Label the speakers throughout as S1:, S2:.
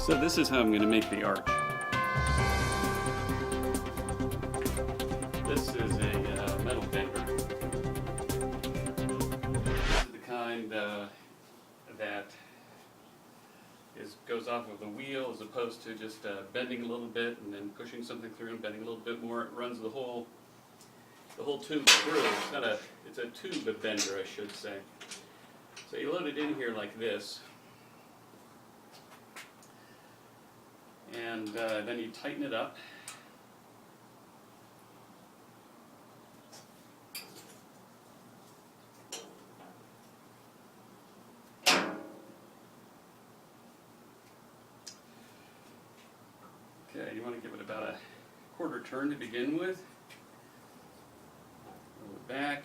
S1: So this is how I'm going to make the arch. This is a metal bender. This is the kind that goes off of the wheel, as opposed to just bending a little bit and then pushing something through and bending a little bit more. It runs the whole tube through. It's a tube bender, I should say. So you load it in here like this, and then you tighten it up. Okay, you want to give it about a quarter turn to begin with. Roll it back.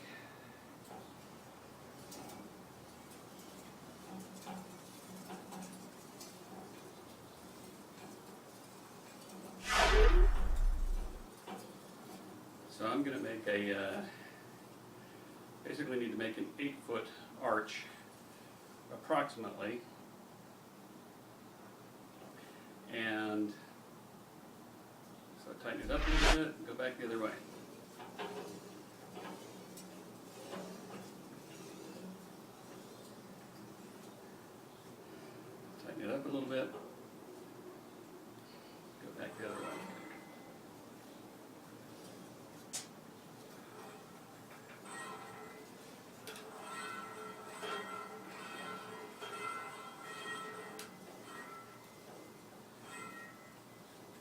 S1: So I'm going to make basically need to make an 8-foot arch, approximately. And so I tighten it up a little bit and go back the other way. Tighten it up a little bit. Go back the other way.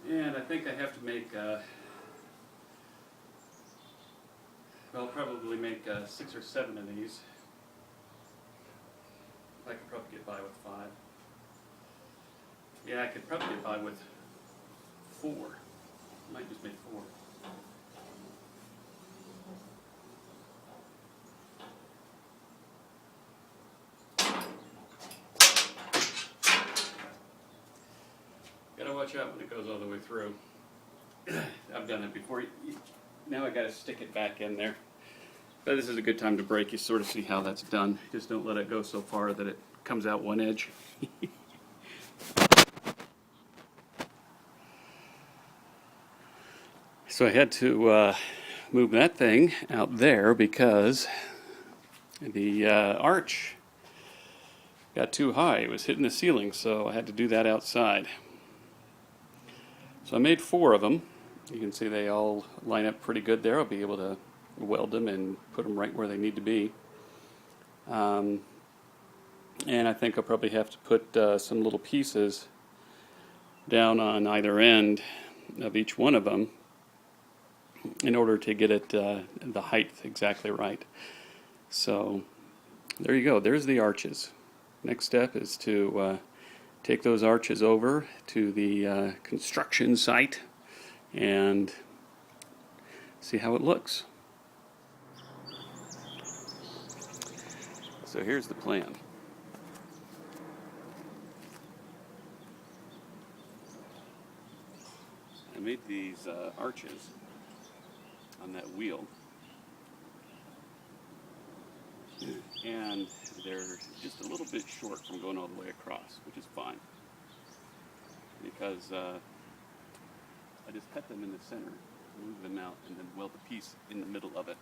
S1: And I think I have to make, well, probably make 6 or 7 of these. I could probably get by with 5. Yeah, I could probably get by with 4. I might just make 4. Gotta watch out when it goes all the way through. I've done it before. Now I gotta stick it back in there. But this is a good time to break. You sort of see how that's done. Just don't let it go so far that it comes out one edge. So I had to move that thing out there because the arch got too high. It was hitting the ceiling, so I had to do that outside. So I made 4 of them. You can see they all line up pretty good there. I'll be able to weld them and put them right where they need to be. And I think I'll probably have to put some little pieces down on either end of each one of them in order to get it the height exactly right. So there you go. There's the arches. Next step is to take those arches over to the construction site and see how it looks. So here's the plan. I made these arches on that wheel, and they're just a little bit short from going all the way across, which is fine, because I just cut them in the center, move them out, and then weld the piece in the middle of it.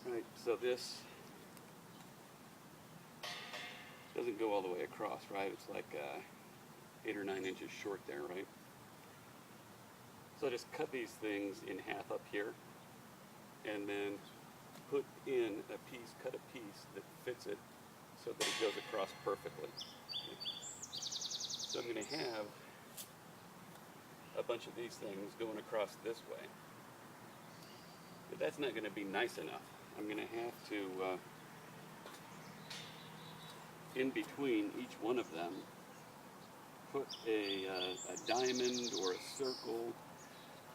S1: Right, so this doesn't go all the way across, right? It's like 8 or 9 inches short there, right? So I just cut these things in half up here, and then put in a piece, cut a piece that fits it so that it goes across perfectly. So I'm going to have a bunch of these things going across this way. But that's not going to be nice enough. I'm going to have to, in between each one of them, put a diamond or a circle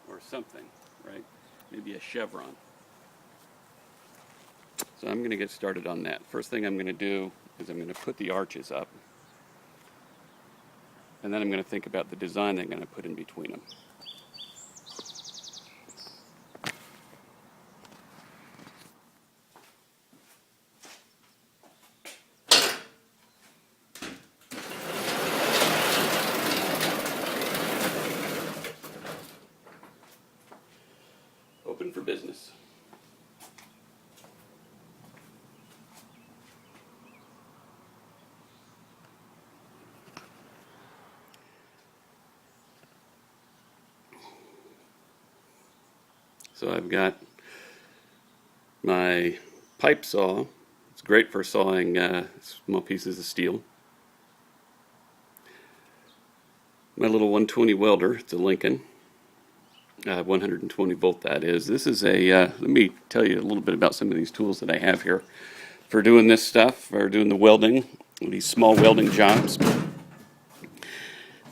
S1: or something, right? Maybe a chevron. So I'm going to get started on that. First thing I'm going to do is I'm going to put the arches up, and then I'm going to think about the design I'm going to put in between them. So I've got my pipe saw. It's great for sawing small pieces of steel. My little 120 welder, it's a Lincoln, 120 volt that is. This is a, let me tell you a little bit about some of these tools that I have here for doing this stuff, for doing the welding, these small welding jobs.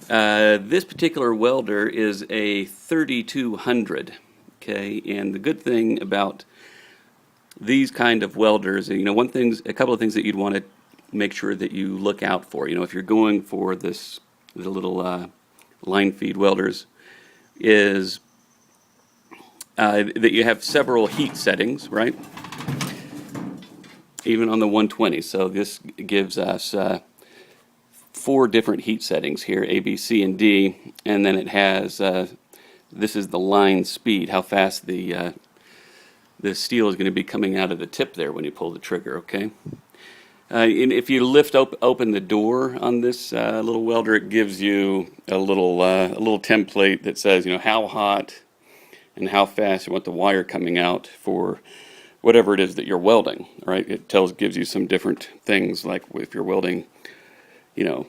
S1: This particular welder is a 3200, okay, and the good thing about these kind of welders, you know, a couple of things that you'd want to make sure that you look out for, you know, if you're going for the little line feed welders, is that you have several heat settings, right? Even on the 120. So this gives us 4 different heat settings here, A, B, C, and D, and then it has this is the line speed, how fast the steel is going to be coming out of the tip there when you pull the trigger. Okay. And if you lift open the door on this little welder, it gives you a little template that says, you know, how hot and how fast you want the wire coming out for whatever it is that you're welding. Right? It gives you some different things, like if you're welding, you know,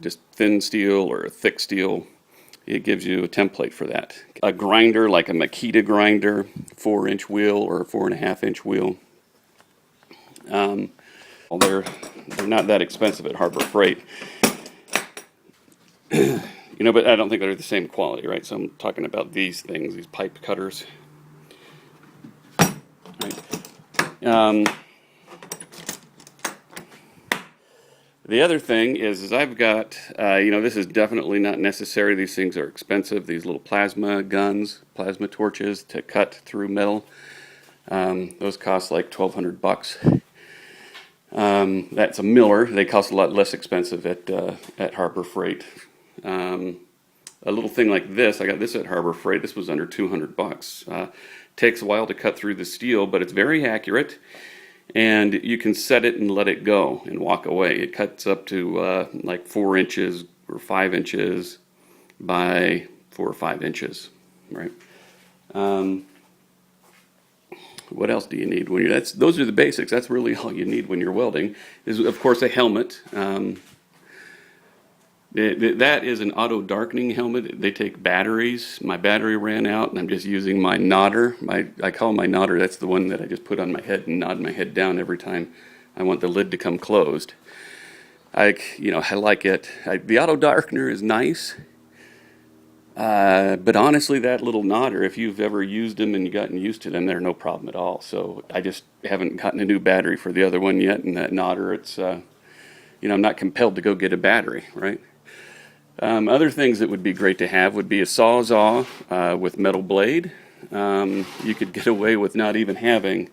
S1: just thin steel or thick steel. It gives you a template for that. A grinder, like a Makita grinder, 4-inch wheel or 4.5-inch wheel. Well, they're not that expensive at Harbor Freight, you know, but I don't think they're the same quality, right? So I'm talking about these things, these pipe cutters. Right. The other thing is I've got, you know, this is definitely not necessary. These things are expensive. These little plasma guns, plasma torches to cut through metal. Those cost like $1,200. That's a Miller. They cost a lot less expensive at Harbor Freight. A little thing like this, I got this at Harbor Freight. This was under $200. Takes a while to cut through the steel, but it's very accurate, and you can set it and let it go and walk away. It cuts up to like 4 inches or 5 inches by 4 or 5 inches, right? What else do you need when you're? Those are the basics. That's really all you need when you're welding. Is of course a helmet. That is an auto darkening helmet. They take batteries. My battery ran out, and I'm just using my nodder. I call my nodder. That's the one that I just put on my head and nod my head down every time I want the lid to come closed. I like it. The auto darkener is nice. But honestly, that little nodder, if you've ever used them and you've gotten used to them, they're no problem at all. So I just haven't gotten a new battery for the other one yet, and that nodder, it's, you know, I'm not compelled to go get a battery, right? Other things that would be great to have would be a sawzall with metal blade. You could get away with not even having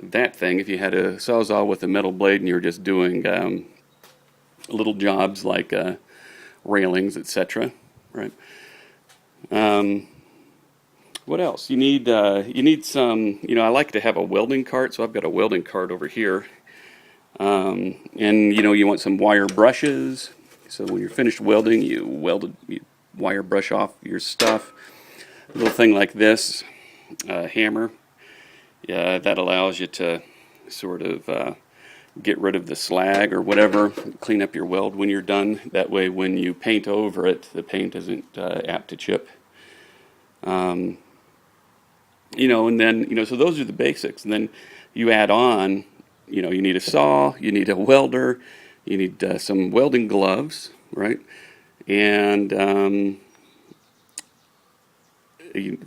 S1: that thing if you had a sawzall with a metal blade and you were just doing little jobs like railings, etc., right? What else? You need some, you know, I like to have a welding cart, so I've got a welding cart over here. And, you know, you want some wire brushes. So when you're finished welding, you wire brush off your stuff. A little thing like this, hammer. Yeah, that allows you to sort of get rid of the slag or whatever, clean up your weld when you're done. That way when you paint over it, the paint isn't apt to chip. You know, and then, you know, so those are the basics. And then you add on, you know, you need a saw, you need a welder, you need some welding gloves, right? And, you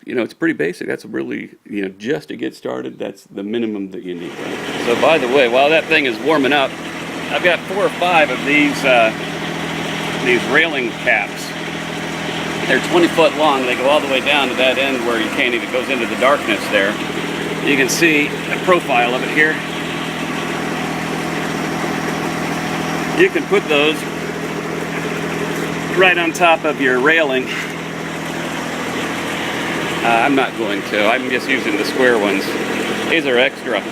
S1: know, it's pretty basic. That's really, you know, just to get started, that's the minimum that you need, right? So by the way, while that thing is warming up, I've got 4 or 5 of these railing caps. They're 20 foot long. They go all the way down to that end where you can't even, it goes into the darkness there. You can see a profile of it here. You can put those right on top of your railing. I'm not going to. I'm just using the square ones. These are extra.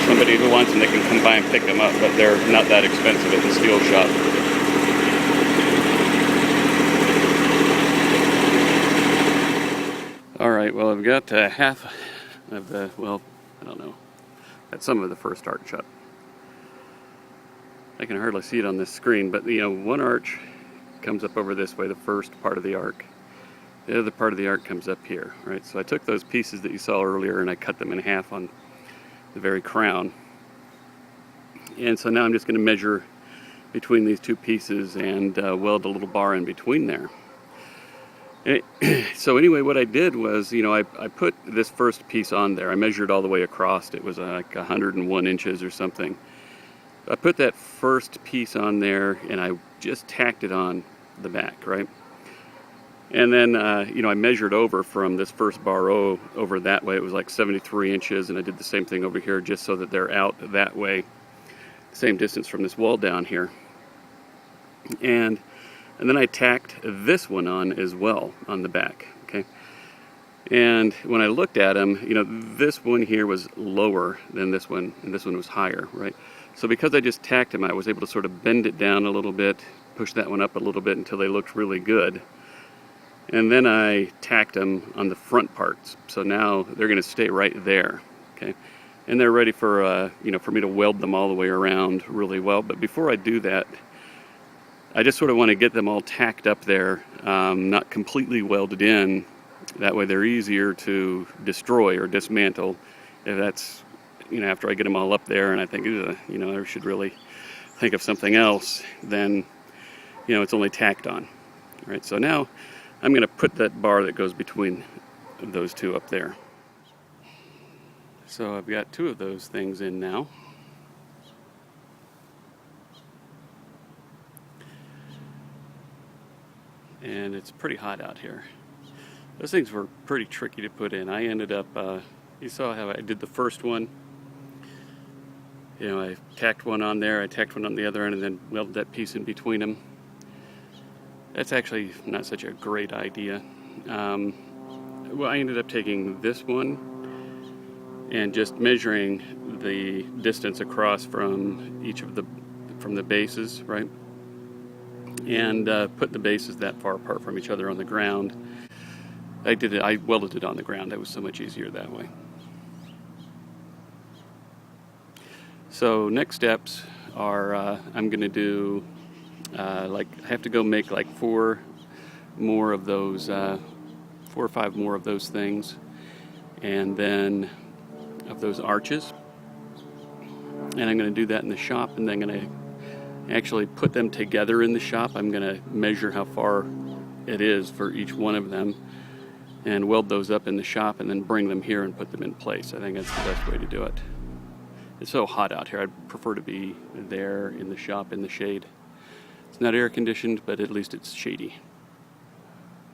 S1: Somebody who wants them, they can come by and pick them up, but they're not that expensive at the steel shop. Alright, well, I've got half of the, well, I don't know, got some of the first arch up. I can hardly see it on this screen, but one arch comes up over this way, the first part of the arc. The other part of the arc comes up here, right? So I took those pieces that you saw earlier and I cut them in half on the very crown. And so now I'm just going to measure between these two pieces and weld a little bar in between there. So anyway, what I did was, I put this first piece on there. I measured all the way across. It was like 101 inches or something. I put that first piece on there and I just tacked it on the back, right? And then, I measured over from this first bar over that way. It was like 73 inches, and I did the same thing over here just so that they're out that way, same distance from this wall down here. And then I tacked this one on as well on the back, okay? And when I looked at them, this one here was lower than this one, and this one was higher, right? So because I just tacked them, I was able to sort of bend it down a little bit, push that one up a little bit until they looked really good. And then I tacked them on the front parts. So now they're going to stay right there, okay? And they're ready for, for me to weld them all the way around really well. But before I do that, I just sort of want to get them all tacked up there, not completely welded in. That way they're easier to destroy or dismantle. If that's, after I get them all up there and I think, I should really think of something else, then, it's only tacked on. All right, so now I'm going to put that bar that goes between those two up there. So I've got two of those things in now. And it's pretty hot out here. Those things were pretty tricky to put in. I ended up, you saw how I did the first one. I tacked one on there, I tacked one on the other end, and then welded that piece in between them. That's actually not such a great idea. Well, I ended up taking this one and just measuring the distance across from each of from the bases, right? And put the bases that far apart from each other on the ground. I welded it on the ground. That was so much easier that way. So next steps are I'm going to do I have to go make like 4 or 5 more of those things, and then of those arches, and I'm going to do that in the shop, and then I'm going to actually put them together in the shop. I'm going to measure how far it is for each one of them and weld those up in the shop and then bring them here and put them in place. I think that's the best way to do it. It's so hot out here. I'd prefer to be there in the shop in the shade. It's not air conditioned, but at least it's shady.